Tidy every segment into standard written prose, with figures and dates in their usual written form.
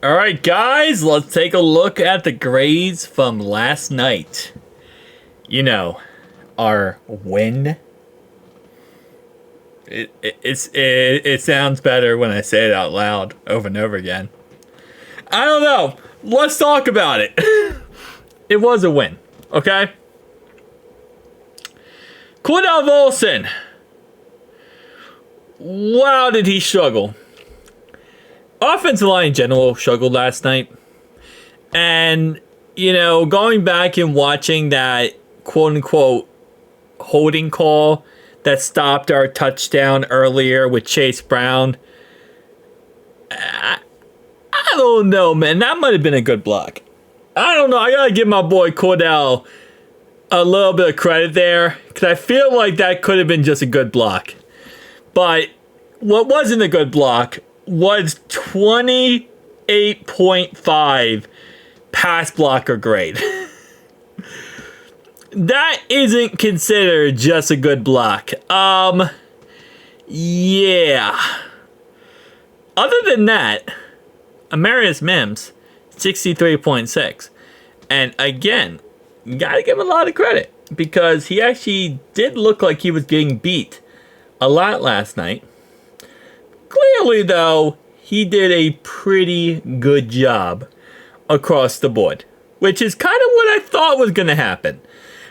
All right, guys, let's take a look at the grades from last night. You know, our win. It sounds better when I say it out loud over and over again. I don't know. Let's talk about it. It was a win, okay? Cordell Volson. Wow, did he struggle. Offensive line in general struggled last night. And, you know, going back and watching that quote-unquote holding call that stopped our touchdown earlier with Chase Brown, I don't know, man. That might have been a good block. I don't know. I got to give my boy Cordell a little bit of credit there, because I feel like that could have been just a good block. But what wasn't a good block was 28.5 pass blocker grade. That isn't considered just a good block. Yeah. Other than that, Amarius Mims, 63.6. And again, you gotta give him a lot of credit, because he actually did look like he was getting beat a lot last night. Clearly, though, he did a pretty good job across the board, which is kind of what I thought was going to happen.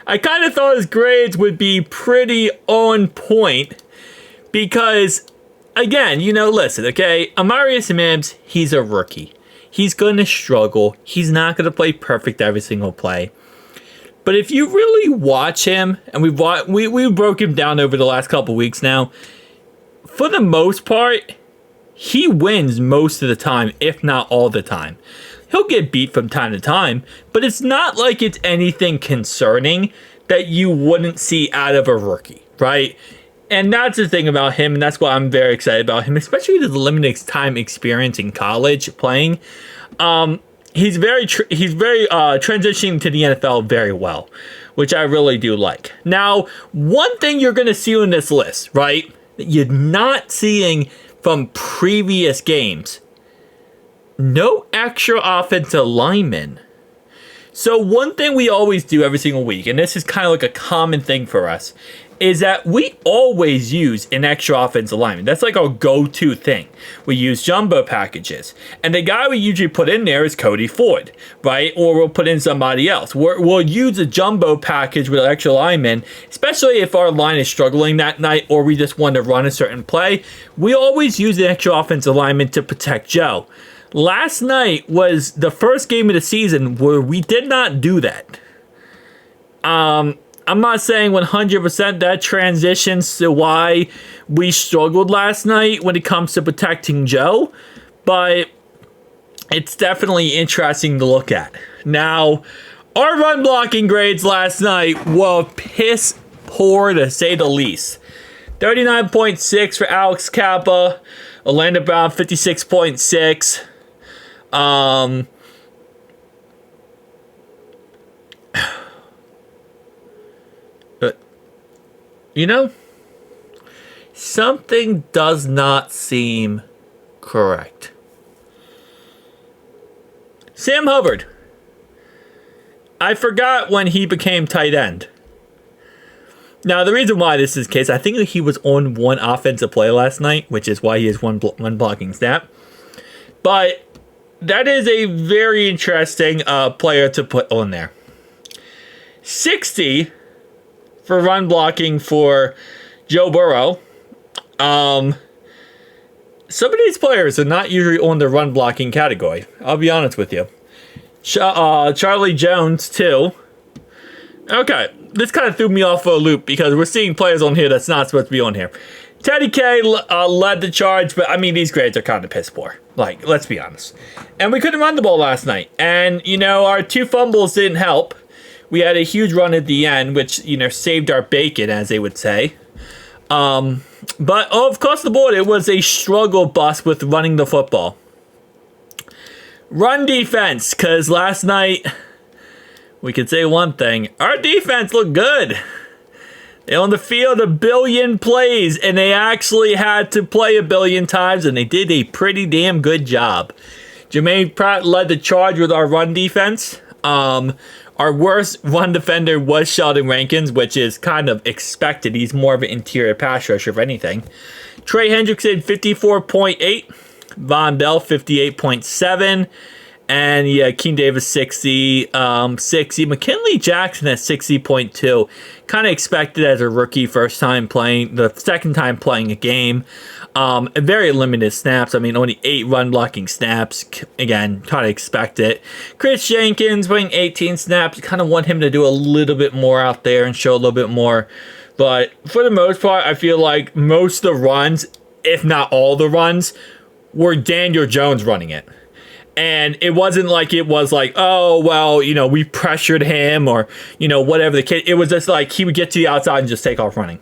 I kind of thought his grades would be pretty on point because, again, you know, listen, okay, Amarius Mims, he's a rookie. He's going to struggle. He's not going to play perfect every single play. But if you really watch him, and we broke him down over the last couple weeks now, for the most part, he wins most of the time, if not all the time. He'll get beat from time to time, but it's not like it's anything concerning that you wouldn't see out of a rookie, right? And that's the thing about him, and that's why I'm very excited about him, especially with the limited time experience in college playing. He's very transitioning to the NFL very well, which I really do like. Now, one thing you're going to see on this list, right, that you're not seeing from previous games, no extra offensive linemen. So one thing we always do every single week, and this is kind of like a common thing for us, is that we always use an extra offensive lineman. That's like our go-to thing. We use jumbo packages. And the guy we usually put in there is Cody Ford, right? Or we'll put in somebody else. We'll use a jumbo package with an extra lineman, especially if our line is struggling that night or we just want to run a certain play. We always use an extra offensive lineman to protect Joe. Last night was the first game of the season where we did not do that. I'm not saying 100% that transitions to why we struggled last night when it comes to protecting Joe, but it's definitely interesting to look at. Now, our run blocking grades last night were piss poor to say the least. 39.6 for Alex Kappa, Orlando Brown 56.6. You know, something does not seem correct. Sam Hubbard. I forgot when he became tight end. Now, the reason why this is the case, I think that he was on one offensive play last night, which is why he has one blocking snap. But that is a very interesting player to put on there. 60 for run blocking for Joe Burrow. Some of these players are not usually on the run blocking category. I'll be honest with you. Charlie Jones, too. Okay, this kind of threw me off for a loop because we're seeing players on here that's not supposed to be on here. Teddy K led the charge, but I mean, these grades are kind of piss poor. Like, let's be honest. And we couldn't run the ball last night. And, you know, our 2 fumbles didn't help. We had a huge run at the end, which, you know, saved our bacon, as they would say. But across the board, it was a struggle bus with running the football. Run defense, because last night, we could say one thing. Our defense looked good. They on the field 1 billion plays, and they actually had to play 1 billion times, and they did a pretty damn good job. Jermaine Pratt led the charge with our run defense. Our worst run defender was Sheldon Rankins, which is kind of expected. He's more of an interior pass rusher, if anything. Trey Hendrickson, 54.8. Von Bell, 58.7. And yeah, Keen Davis, 60. McKinley Jackson at 60.2. Kind of expected as a rookie, second time playing a game. Very limited snaps. I mean, only 8 run blocking snaps. Again, kind of expect it. Chris Jenkins playing 18 snaps. You kind of want him to do a little bit more out there and show a little bit more. But for the most part, I feel like most of the runs, if not all the runs, were Daniel Jones running it. And it wasn't like oh, well, we pressured him or, whatever the case. It was just like he would get to the outside and just take off running.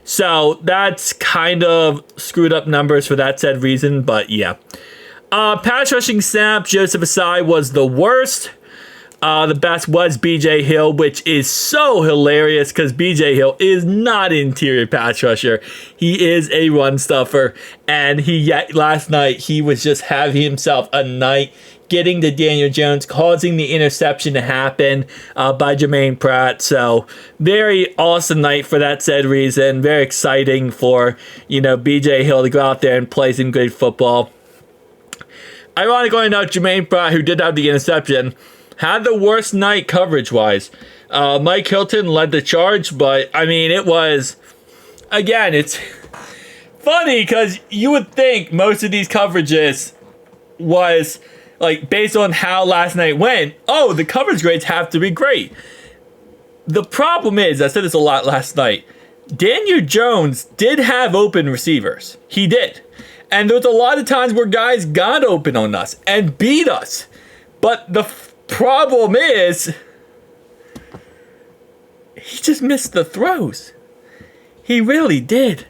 So that's kind of screwed up numbers for that said reason. But yeah. Pass rushing snap, Joseph Asai was the worst. The best was BJ Hill, which is so hilarious because BJ Hill is not an interior pass rusher. He is a run stuffer. And last night, he was just having himself a night getting to Daniel Jones, causing the interception to happen by Jermaine Pratt. So very awesome night for that said reason. Very exciting for, BJ Hill to go out there and play some good football. Ironically enough, Jermaine Pratt, who did have the interception, had the worst night coverage-wise. Mike Hilton led the charge, but, I mean, it was... Again, it's funny because you would think most of these coverages was, based on how last night went, the coverage grades have to be great. The problem is, I said this a lot last night, Daniel Jones did have open receivers. He did. And there was a lot of times where guys got open on us and beat us. But the problem is, he just missed the throws. He really did.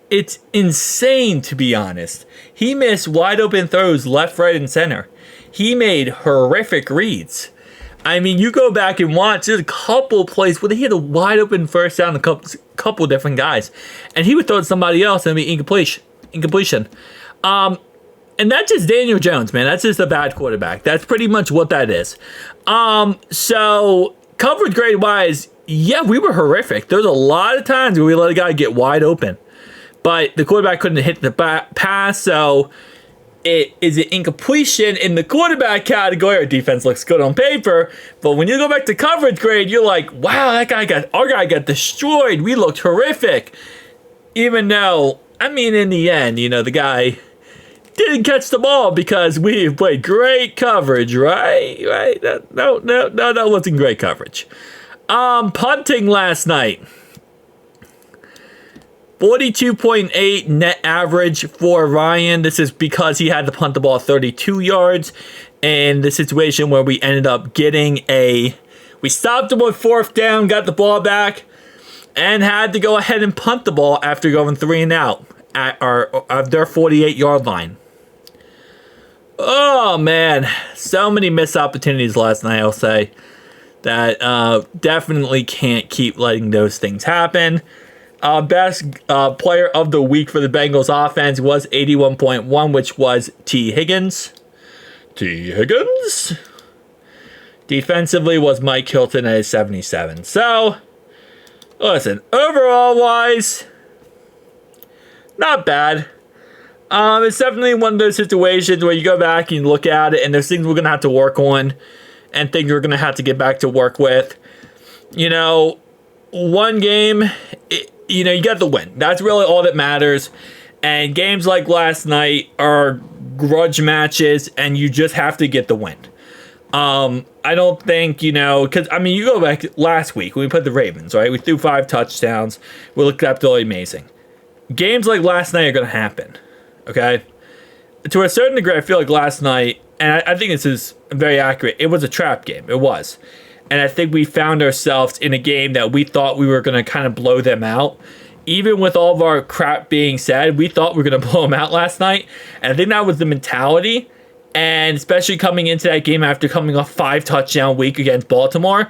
It's insane, to be honest. He missed wide open throws left, right, and center. He made horrific reads. I mean, you go back and watch, there's a couple plays where he had a wide open first down to a couple different guys. And he would throw it to somebody else and it'd be incompletion. And that's just Daniel Jones, man. That's just a bad quarterback. That's pretty much what that is. So, coverage grade-wise, yeah, we were horrific. There was a lot of times where we let a guy get wide open. But the quarterback couldn't hit the pass, so it is an incompletion in the quarterback category. Our defense looks good on paper. But when you go back to coverage grade, you're like, wow, our guy got destroyed. We looked horrific. Even though, I mean, in the end, the guy didn't catch the ball because we played great coverage, right? No, that wasn't great coverage. Punting last night. 42.8 net average for Ryan. This is because he had to punt the ball 32 yards. And the situation where we ended up getting we stopped him on 4th down, got the ball back, and had to go ahead and punt the ball after going 3 and out at their 48-yard line. Oh, man. So many missed opportunities last night, I'll say. That definitely can't keep letting those things happen. Best player of the week for the Bengals offense was 81.1, which was T. Higgins. Defensively was Mike Hilton at 77. So, listen, overall-wise, not bad. It's definitely one of those situations where you go back and you look at it, and there's things we're going to have to work on and things we're going to have to get back to work with. One game, you got the win. That's really all that matters. And games like last night are grudge matches, and you just have to get the win. I don't think, because, you go back last week when we played the Ravens, right? We threw 5 touchdowns. We looked absolutely amazing. Games like last night are going to happen. Okay? To a certain degree, I feel like last night, and I think this is very accurate, it was a trap game. It was. And I think we found ourselves in a game that we thought we were going to kind of blow them out. Even with all of our crap being said, we thought we were going to blow them out last night. And I think that was the mentality. And especially coming into that game after coming off 5 touchdown week against Baltimore.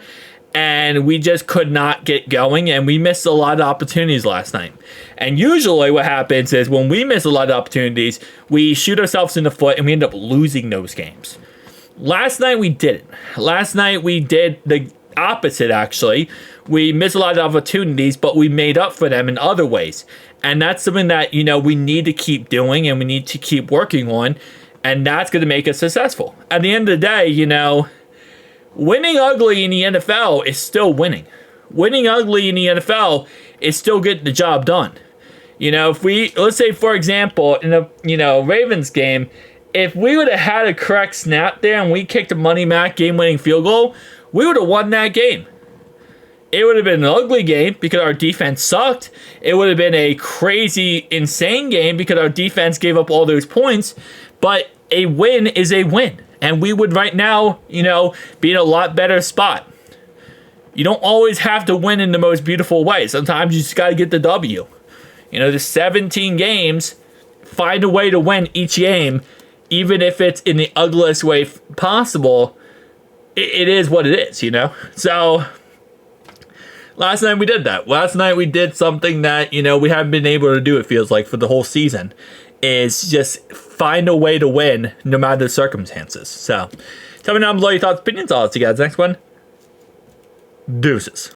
and we just could not get going, and we missed a lot of opportunities last night. And usually what happens is when we miss a lot of opportunities, we shoot ourselves in the foot and we end up losing those games. Last night we didn't. Last night we did the opposite, actually. We missed a lot of opportunities, but we made up for them in other ways. And that's something that, we need to keep doing and we need to keep working on, and that's going to make us successful. At the end of the day, winning ugly in the NFL is still winning. Winning ugly in the NFL is still getting the job done. If let's say, for example, in a, Ravens game, if we would have had a correct snap there and we kicked a money back game-winning field goal, we would have won that game. It would have been an ugly game because our defense sucked. It would have been a crazy, insane game because our defense gave up all those points. But a win is a win. And we would right now, be in a lot better spot. You don't always have to win in the most beautiful way. Sometimes you just got to get the W. The 17 games, find a way to win each game, even if it's in the ugliest way possible. It is what it is, So, last night we did that. Last night we did something that, we haven't been able to do, it feels like, for the whole season. Is just find a way to win no matter the circumstances. So, tell me down below your thoughts, opinions. I'll see you guys next one. Deuces.